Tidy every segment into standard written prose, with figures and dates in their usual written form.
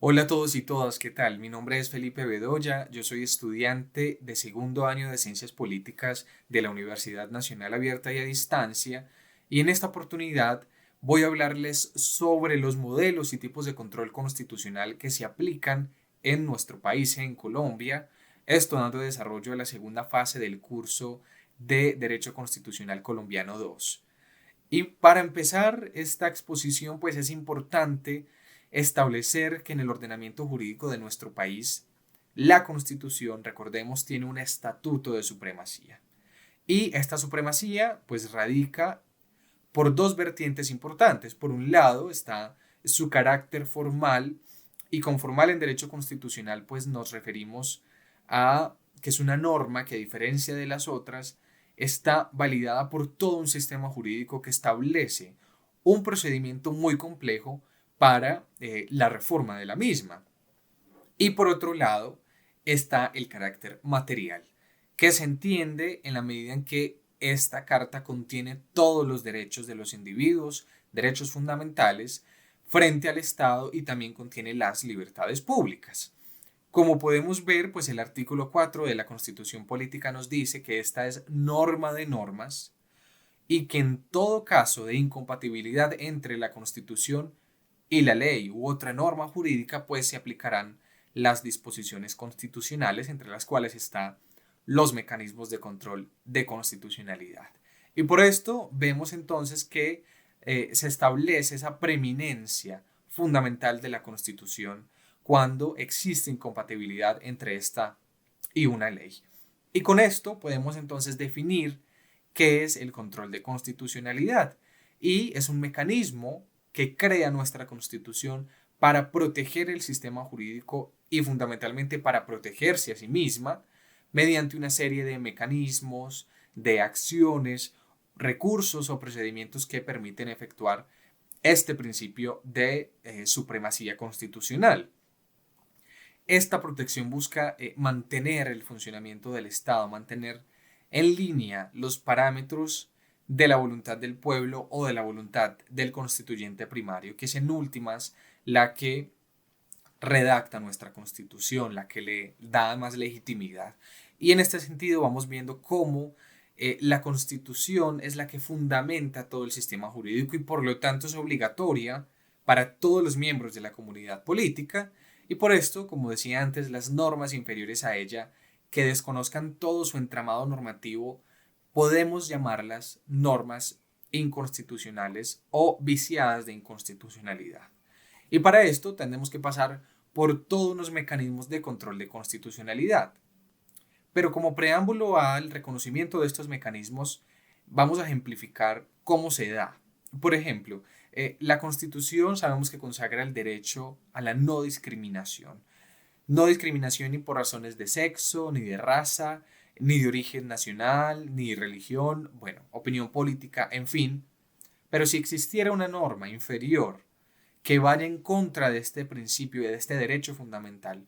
Hola a todos y todas, ¿qué tal? Mi nombre es Felipe Bedoya, yo soy estudiante de segundo año de Ciencias Políticas de la Universidad Nacional Abierta y a Distancia y en esta oportunidad voy a hablarles sobre los modelos y tipos de control constitucional que se aplican en nuestro país, en Colombia, esto dando desarrollo a la segunda fase del curso de Derecho Constitucional Colombiano 2. Y para empezar esta exposición, pues es importante establecer que en el ordenamiento jurídico de nuestro país, la Constitución, recordemos, tiene un estatuto de supremacía. Y esta supremacía, pues radica por dos vertientes importantes. Por un lado está su carácter formal, y con formal en derecho constitucional, pues nos referimos a que es una norma que a diferencia de las otras, está validada por todo un sistema jurídico que establece un procedimiento muy complejo para la reforma de la misma. Y por otro lado está el carácter material, que se entiende en la medida en que esta carta contiene todos los derechos de los individuos, derechos fundamentales, frente al Estado y también contiene las libertades públicas. Como podemos ver, pues el artículo 4 de la Constitución Política nos dice que esta es norma de normas y que en todo caso de incompatibilidad entre la Constitución y la ley u otra norma jurídica, pues se aplicarán las disposiciones constitucionales, entre las cuales están los mecanismos de control de constitucionalidad. Y por esto vemos entonces que se establece esa preeminencia fundamental de la Constitución cuando existe incompatibilidad entre esta y una ley. Y con esto podemos entonces definir qué es el control de constitucionalidad. Y es un mecanismo que crea nuestra Constitución para proteger el sistema jurídico y fundamentalmente para protegerse a sí misma mediante una serie de mecanismos, de acciones, recursos o procedimientos que permiten efectuar este principio de supremacía constitucional. Esta protección busca mantener el funcionamiento del Estado, mantener en línea los parámetros de la voluntad del pueblo o de la voluntad del constituyente primario, que es en últimas la que redacta nuestra constitución, la que le da más legitimidad. Y en este sentido vamos viendo cómo la constitución es la que fundamenta todo el sistema jurídico y por lo tanto es obligatoria para todos los miembros de la comunidad política y por esto, como decía antes, las normas inferiores a ella que desconozcan todo su entramado normativo, podemos llamarlas normas inconstitucionales o viciadas de inconstitucionalidad. Y para esto tendremos que pasar por todos unos mecanismos de control de constitucionalidad. Pero como preámbulo al reconocimiento de estos mecanismos, vamos a ejemplificar cómo se da. Por ejemplo, la Constitución sabemos que consagra el derecho a la no discriminación. No discriminación ni por razones de sexo, ni de raza, ni de origen nacional, ni de religión, bueno, opinión política, en fin. Pero si existiera una norma inferior que vaya en contra de este principio y de este derecho fundamental,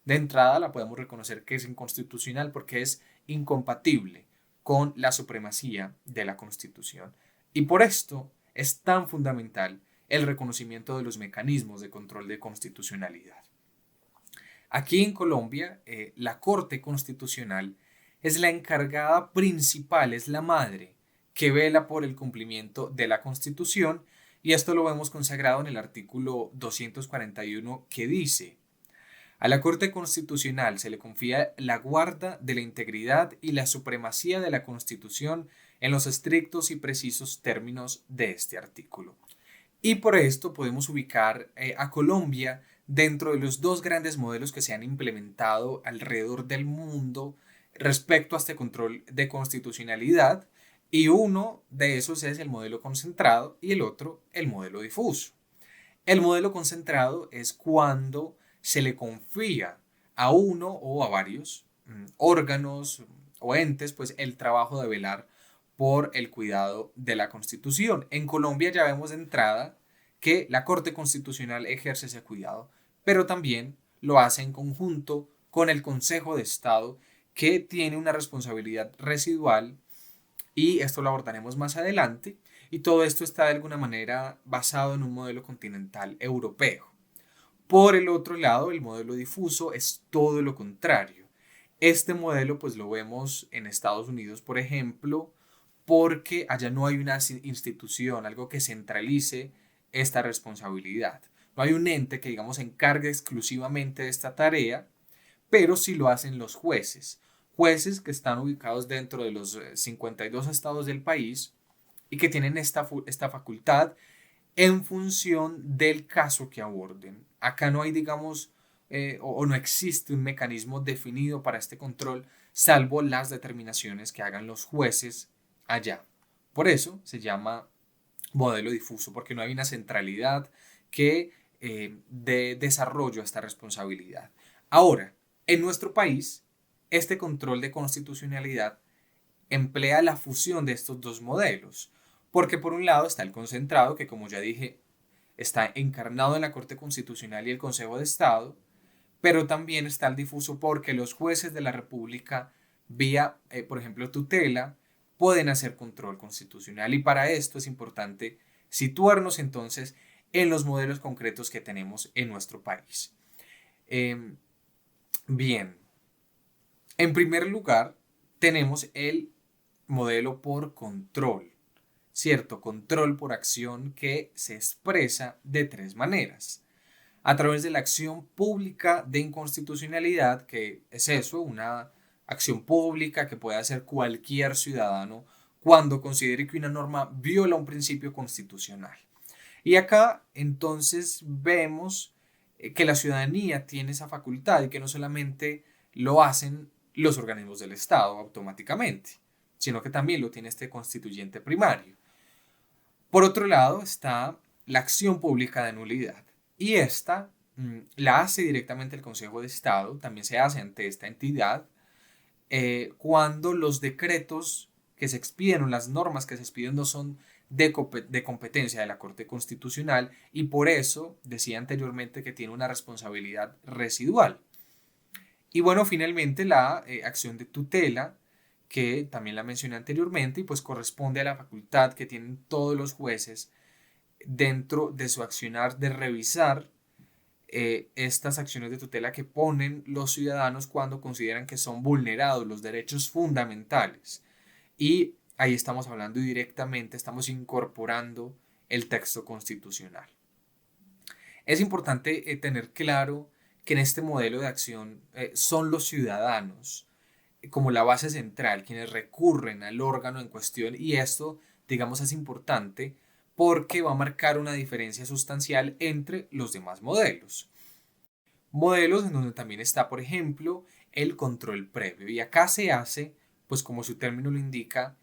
de entrada la podemos reconocer que es inconstitucional porque es incompatible con la supremacía de la Constitución. Y por esto es tan fundamental el reconocimiento de los mecanismos de control de constitucionalidad. Aquí en Colombia, la Corte Constitucional es la encargada principal, es la madre que vela por el cumplimiento de la Constitución y esto lo vemos consagrado en el artículo 241 que dice: a la Corte Constitucional se le confía la guarda de la integridad y la supremacía de la Constitución en los estrictos y precisos términos de este artículo. Y por esto podemos ubicar a Colombia dentro de los dos grandes modelos que se han implementado alrededor del mundo respecto a este control de constitucionalidad. Y uno de esos es el modelo concentrado y el otro el modelo difuso. El modelo concentrado es cuando se le confía a uno o a varios órganos o entes, pues el trabajo de velar por el cuidado de la Constitución. En Colombia ya vemos de entrada que la Corte Constitucional ejerce ese cuidado, pero también lo hace en conjunto con el Consejo de Estado, que tiene una responsabilidad residual y esto lo abordaremos más adelante. Y todo esto está de alguna manera basado en un modelo continental europeo. Por el otro lado, el modelo difuso es todo lo contrario. Este modelo pues lo vemos en Estados Unidos, por ejemplo, porque allá no hay una institución, algo que centralice esta responsabilidad. No hay un ente que, digamos, se encargue exclusivamente de esta tarea, pero sí lo hacen los jueces. Jueces que están ubicados dentro de los 52 estados del país y que tienen esta facultad en función del caso que aborden. Acá no hay, digamos, o no existe un mecanismo definido para este control, salvo las determinaciones que hagan los jueces allá. Por eso se llama modelo difuso, porque no hay una centralidad que dé desarrollo a esta responsabilidad. Ahora, en nuestro país, este control de constitucionalidad emplea la fusión de estos dos modelos, porque por un lado está el concentrado, que como ya dije, está encarnado en la Corte Constitucional y el Consejo de Estado, pero también está el difuso porque los jueces de la República, vía, por ejemplo, tutela, pueden hacer control constitucional y para esto es importante situarnos entonces en los modelos concretos que tenemos en nuestro país. Eh, bien, en primer lugar, tenemos el modelo por control, ¿cierto? Control por acción que se expresa de tres maneras. A través de la acción pública de inconstitucionalidad, que es eso, una acción pública que puede hacer cualquier ciudadano cuando considere que una norma viola un principio constitucional. Y acá entonces vemos que la ciudadanía tiene esa facultad y que no solamente lo hacen los organismos del Estado automáticamente, sino que también lo tiene este constituyente primario. Por otro lado está la acción pública de nulidad y esta la hace directamente el Consejo de Estado, también se hace ante esta entidad cuando los decretos que se expiden o las normas que se expiden no son de competencia de la Corte Constitucional y por eso decía anteriormente que tiene una responsabilidad residual. Y bueno, finalmente la acción de tutela, que también la mencioné anteriormente y pues corresponde a la facultad que tienen todos los jueces dentro de su accionar de revisar estas acciones de tutela que ponen los ciudadanos cuando consideran que son vulnerados los derechos fundamentales. Y ahí estamos hablando directamente, estamos incorporando el texto constitucional. Es importante tener claro que en este modelo de acción son los ciudadanos como la base central quienes recurren al órgano en cuestión y esto, digamos, es importante porque va a marcar una diferencia sustancial entre los demás modelos. Modelos en donde también está, por ejemplo, el control previo. Y acá se hace, pues como su término lo indica,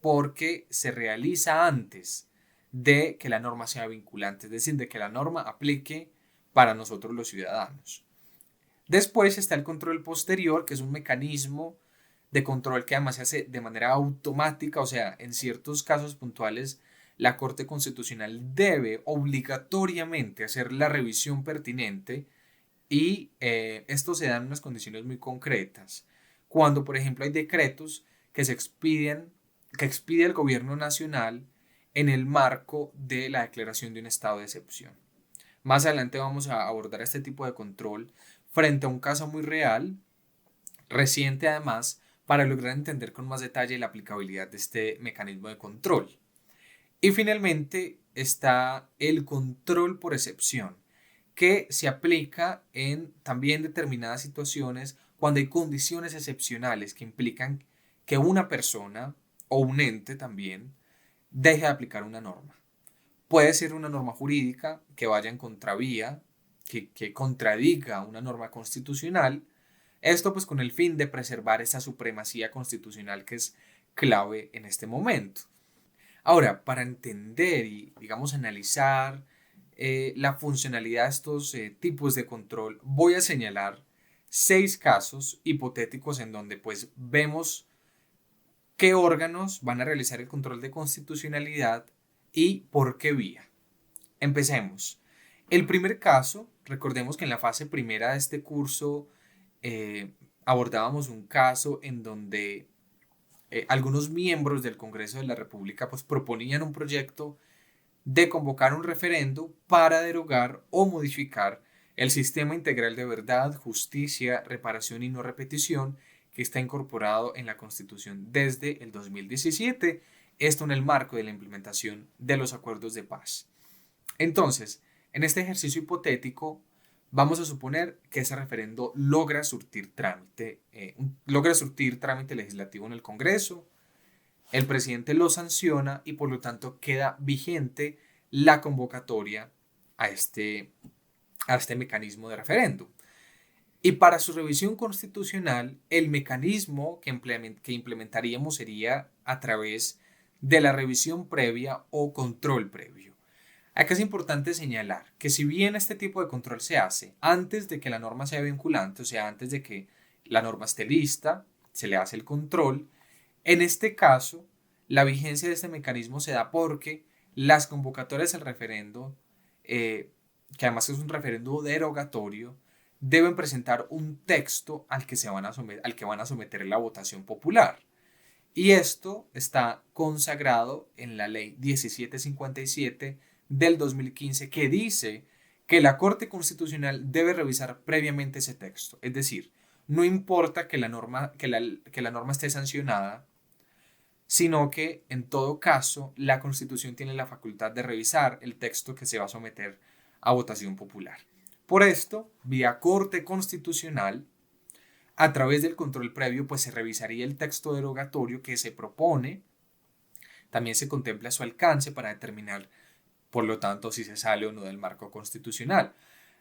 porque se realiza antes de que la norma sea vinculante, es decir, de que la norma aplique para nosotros los ciudadanos. Después está el control posterior, que es un mecanismo de control que además se hace de manera automática, o sea, en ciertos casos puntuales, la Corte Constitucional debe obligatoriamente hacer la revisión pertinente y esto se da en unas condiciones muy concretas. Cuando, por ejemplo, hay decretos que se expiden, que expide el gobierno nacional en el marco de la declaración de un estado de excepción. Más adelante vamos a abordar este tipo de control frente a un caso muy real, reciente además, para lograr entender con más detalle la aplicabilidad de este mecanismo de control. Y finalmente está el control por excepción, que se aplica en también determinadas situaciones cuando hay condiciones excepcionales que implican que una persona o un ente también deje de aplicar una norma. Puede ser una norma jurídica que vaya en contravía, que contradiga una norma constitucional. Esto pues con el fin de preservar esa supremacía constitucional que es clave en este momento. Ahora, para entender y, digamos, analizar la funcionalidad de estos tipos de control, voy a señalar 6 casos hipotéticos en donde pues vemos qué órganos van a realizar el control de constitucionalidad y por qué vía. Empecemos. El primer caso, recordemos que en la fase primera de este curso abordábamos un caso en donde algunos miembros del Congreso de la República pues proponían un proyecto de convocar un referendo para derogar o modificar el sistema integral de verdad, justicia, reparación y no repetición que está incorporado en la Constitución desde el 2017, esto en el marco de la implementación de los acuerdos de paz. Entonces, en este ejercicio hipotético, vamos a suponer que ese referendo logra surtir trámite legislativo en el Congreso, el presidente lo sanciona y por lo tanto queda vigente la convocatoria a este mecanismo de referendo. Y para su revisión constitucional, el mecanismo que implementaríamos sería a través de la revisión previa o control previo. Acá es importante señalar que si bien este tipo de control se hace antes de que la norma sea vinculante, o sea, antes de que la norma esté lista, se le hace el control, en este caso, la vigencia de este mecanismo se da porque las convocatorias al referendo, que además es un referendo derogatorio, deben presentar un texto al que van a someter la votación popular. Y esto está consagrado en la ley 1757 del 2015 que dice que la Corte Constitucional debe revisar previamente ese texto. Es decir, no importa que la norma esté sancionada, sino que en todo caso la Constitución tiene la facultad de revisar el texto que se va a someter a votación popular. Por esto, vía Corte Constitucional, a través del control previo, pues se revisaría el texto derogatorio que se propone, también se contempla su alcance para determinar, por lo tanto, si se sale o no del marco constitucional.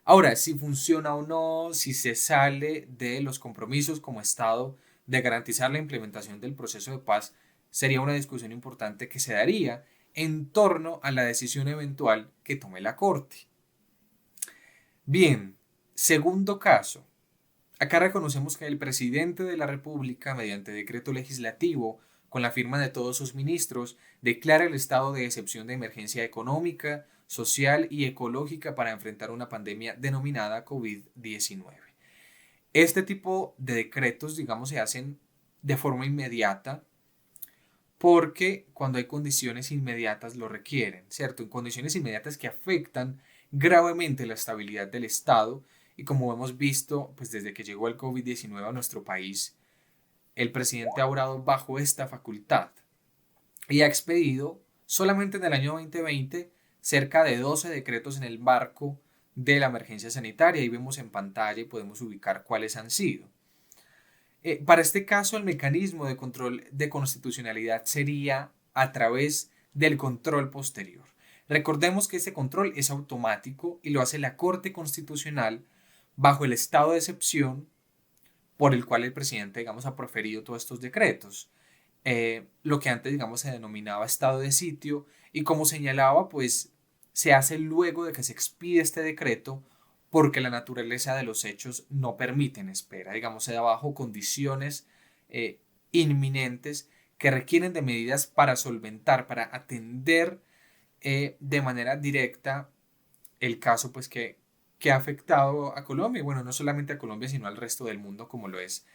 Ahora, si funciona o no, si se sale de los compromisos como Estado de garantizar la implementación del proceso de paz, sería una discusión importante que se daría en torno a la decisión eventual que tome la Corte. Bien, segundo caso. Acá reconocemos que el presidente de la República, mediante decreto legislativo, con la firma de todos sus ministros, declara el estado de excepción de emergencia económica, social y ecológica para enfrentar una pandemia denominada COVID-19. Este tipo de decretos, digamos, se hacen de forma inmediata porque cuando hay condiciones inmediatas lo requieren, ¿cierto? En condiciones inmediatas que afectan gravemente la estabilidad del Estado y como hemos visto, pues desde que llegó el COVID-19 a nuestro país, el presidente ha obrado bajo esta facultad y ha expedido solamente en el año 2020 cerca de 12 decretos en el marco de la emergencia sanitaria. Ahí vemos en pantalla y podemos ubicar cuáles han sido. Para este caso, el mecanismo de control de constitucionalidad sería a través del control posterior. Recordemos que este control es automático y lo hace la Corte Constitucional bajo el estado de excepción por el cual el presidente, digamos, ha proferido todos estos decretos. Lo que antes, digamos, se denominaba estado de sitio y como señalaba, pues se hace luego de que se expide este decreto porque la naturaleza de los hechos no permiten espera, digamos, se da bajo condiciones inminentes que requieren de medidas para solventar, para atender de manera directa el caso pues que ha afectado a Colombia, y bueno, no solamente a Colombia, sino al resto del mundo como lo es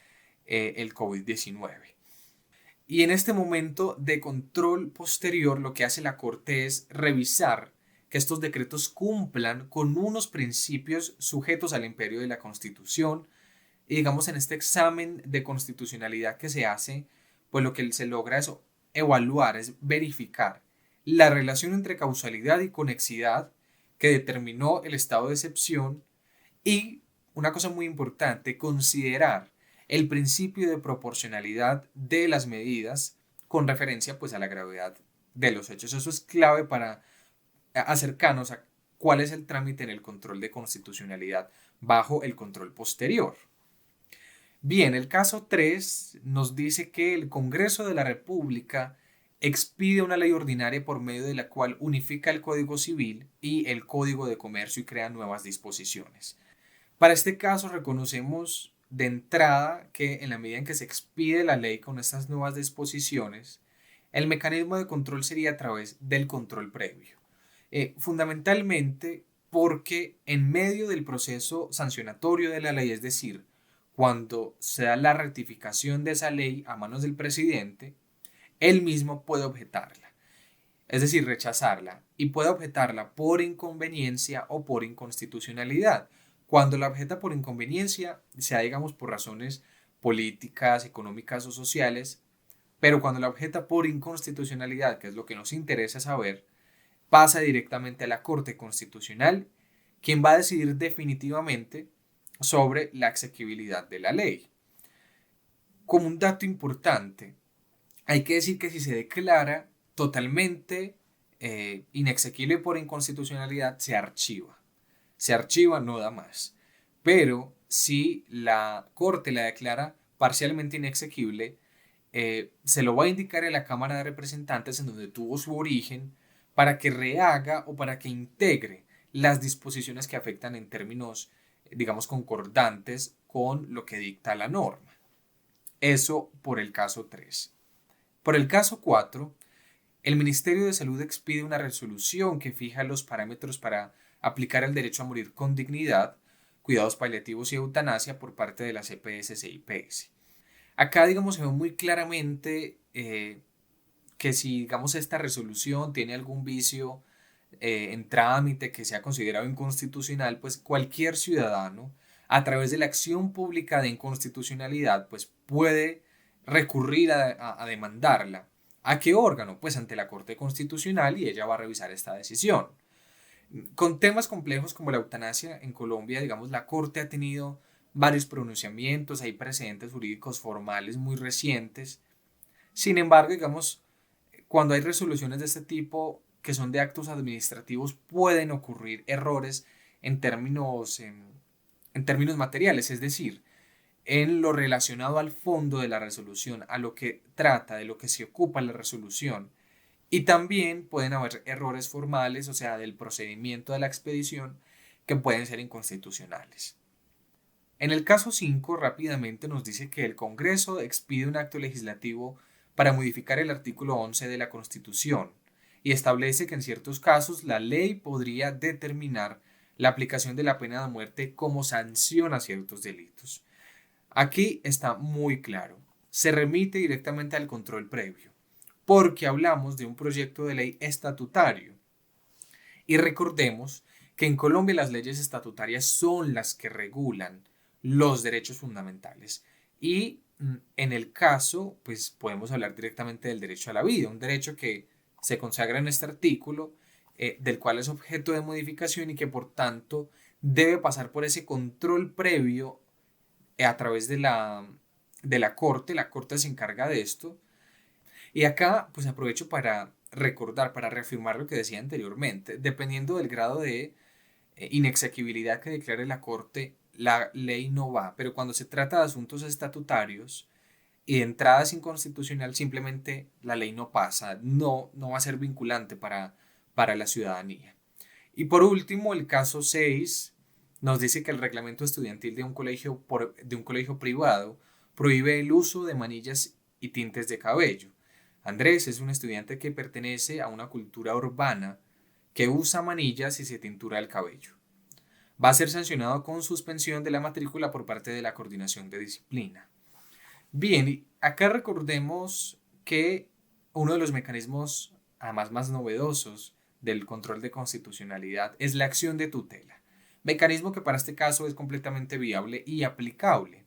el COVID-19. Y en este momento de control posterior, lo que hace la Corte es revisar que estos decretos cumplan con unos principios sujetos al imperio de la Constitución. Y digamos, en este examen de constitucionalidad que se hace, pues lo que se logra es evaluar, es verificar la relación entre causalidad y conexidad que determinó el estado de excepción y, una cosa muy importante, considerar el principio de proporcionalidad de las medidas con referencia pues a la gravedad de los hechos. Eso es clave para acercarnos a cuál es el trámite en el control de constitucionalidad bajo el control posterior. Bien, el caso 3 nos dice que el Congreso de la República expide una ley ordinaria por medio de la cual unifica el Código Civil y el Código de Comercio y crea nuevas disposiciones. Para este caso reconocemos de entrada que en la medida en que se expide la ley con estas nuevas disposiciones, el mecanismo de control sería a través del control previo. Fundamentalmente porque en medio del proceso sancionatorio de la ley, es decir, cuando se da la ratificación de esa ley a manos del presidente, él mismo puede objetarla. es decir, rechazarla, y puede objetarla por inconveniencia o por inconstitucionalidad. Cuando la objeta por inconveniencia, sea digamos por razones políticas, económicas o sociales, pero cuando la objeta por inconstitucionalidad, que es lo que nos interesa saber, pasa directamente a la Corte Constitucional, quien va a decidir definitivamente sobre la exequibilidad de la ley. Como un dato importante, hay que decir que si se declara totalmente inexequible por inconstitucionalidad, se archiva, no da más. Pero si la Corte la declara parcialmente inexequible, se lo va a indicar a la Cámara de Representantes en donde tuvo su origen para que rehaga o para que integre las disposiciones que afectan en términos, digamos, concordantes con lo que dicta la norma. Eso por el caso 3. Por el caso 4, el Ministerio de Salud expide una resolución que fija los parámetros para aplicar el derecho a morir con dignidad, cuidados paliativos y eutanasia por parte de las EPS e IPS. Acá, digamos, se ve muy claramente que si, digamos, esta resolución tiene algún vicio en trámite que sea considerado inconstitucional, pues cualquier ciudadano, a través de la acción pública de inconstitucionalidad, pues puede recurrir a demandarla. ¿A qué órgano? Pues ante la Corte Constitucional y ella va a revisar esta decisión. Con temas complejos como la eutanasia en Colombia, digamos, la Corte ha tenido varios pronunciamientos, hay precedentes jurídicos formales muy recientes. Sin embargo, digamos, cuando hay resoluciones de este tipo que son de actos administrativos, pueden ocurrir errores en en términos materiales, es decir, en lo relacionado al fondo de la resolución, a lo que trata, de lo que se ocupa la resolución. Y también pueden haber errores formales, o sea, del procedimiento de la expedición, que pueden ser inconstitucionales. En el caso 5, rápidamente nos dice que el Congreso expide un acto legislativo para modificar el artículo 11 de la Constitución y establece que en ciertos casos la ley podría determinar la aplicación de la pena de muerte como sanción a ciertos delitos. Aquí está muy claro, se remite directamente al control previo, porque hablamos de un proyecto de ley estatutario. Y recordemos que en Colombia las leyes estatutarias son las que regulan los derechos fundamentales. Y en el caso, pues podemos hablar directamente del derecho a la vida, un derecho que se consagra en este artículo, del cual es objeto de modificación y que por tanto debe pasar por ese control previo a través de la Corte. La Corte se encarga de esto. Y acá, pues aprovecho para recordar, para reafirmar lo que decía anteriormente. Dependiendo del grado de inexequibilidad que declare la Corte, la ley no va. Pero cuando se trata de asuntos estatutarios y de entradas inconstitucional, simplemente la ley no pasa, no va a ser vinculante para la ciudadanía. Y por último, el caso 6 nos dice que el reglamento estudiantil de un colegio privado prohíbe el uso de manillas y tintes de cabello. Andrés es un estudiante que pertenece a una cultura urbana que usa manillas y se tintura el cabello. Va a ser sancionado con suspensión de la matrícula por parte de la Coordinación de Disciplina. Bien, acá recordemos que uno de los mecanismos, además más novedosos, del control de constitucionalidad es la acción de tutela, mecanismo que para este caso es completamente viable y aplicable.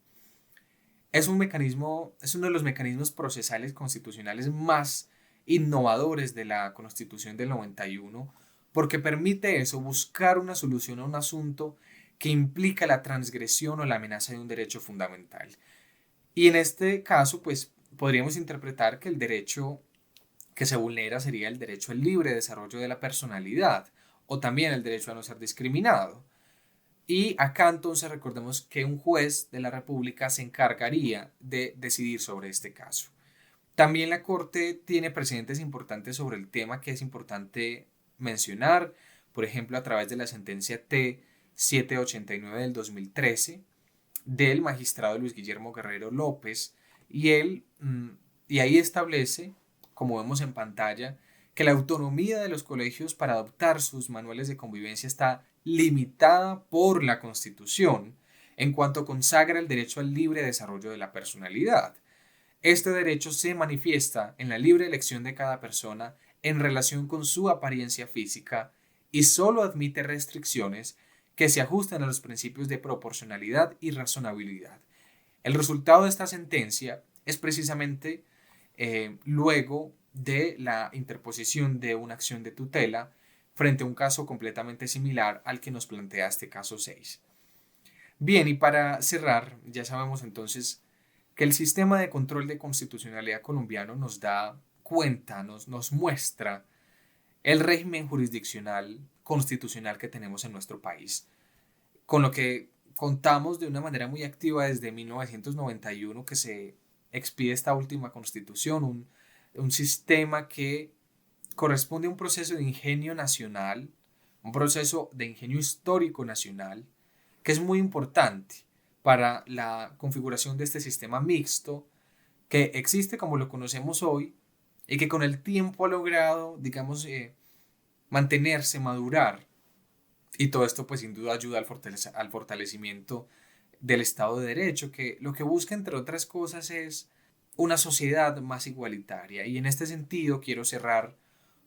Es uno de los mecanismos procesales constitucionales más innovadores de la Constitución del 91, porque permite eso, buscar una solución a un asunto que implica la transgresión o la amenaza de un derecho fundamental. Y en este caso, pues podríamos interpretar que el derecho que se vulnera sería el derecho al libre desarrollo de la personalidad o también el derecho a no ser discriminado. Y acá entonces recordemos que un juez de la República se encargaría de decidir sobre este caso. También la Corte tiene precedentes importantes sobre el tema que es importante mencionar, por ejemplo a través de la sentencia T-789 del 2013 del magistrado Luis Guillermo Guerrero López y y ahí establece, como vemos en pantalla, que la autonomía de los colegios para adoptar sus manuales de convivencia está limitada por la Constitución en cuanto consagra el derecho al libre desarrollo de la personalidad. Este derecho se manifiesta en la libre elección de cada persona en relación con su apariencia física y solo admite restricciones que se ajustan a los principios de proporcionalidad y razonabilidad. El resultado de esta sentencia es precisamente luego de la interposición de una acción de tutela frente a un caso completamente similar al que nos plantea este caso 6. Bien, y para cerrar, ya sabemos entonces que el sistema de control de constitucionalidad colombiano nos da cuenta, nos muestra el régimen jurisdiccional constitucional que tenemos en nuestro país, con lo que contamos de una manera muy activa desde 1991 que se expide esta última constitución, un sistema que corresponde a un proceso de ingenio nacional, un proceso de ingenio histórico nacional, que es muy importante para la configuración de este sistema mixto que existe como lo conocemos hoy y que con el tiempo ha logrado, digamos, mantenerse, madurar. Y todo esto pues sin duda ayuda al fortalecimiento del Estado de Derecho, que lo que busca entre otras cosas es una sociedad más igualitaria. Y en este sentido quiero cerrar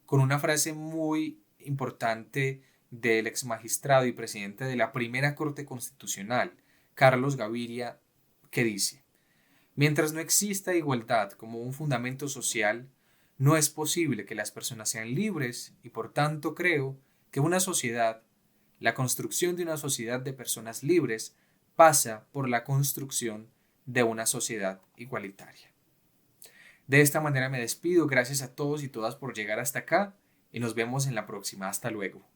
con una frase muy importante del ex magistrado y presidente de la primera Corte Constitucional, Carlos Gaviria, que dice: mientras no exista igualdad como un fundamento social, no es posible que las personas sean libres y por tanto creo que la construcción de una sociedad de personas libres pasa por la construcción de una sociedad igualitaria. De esta manera me despido, gracias a todos y todas por llegar hasta acá y nos vemos en la próxima. Hasta luego.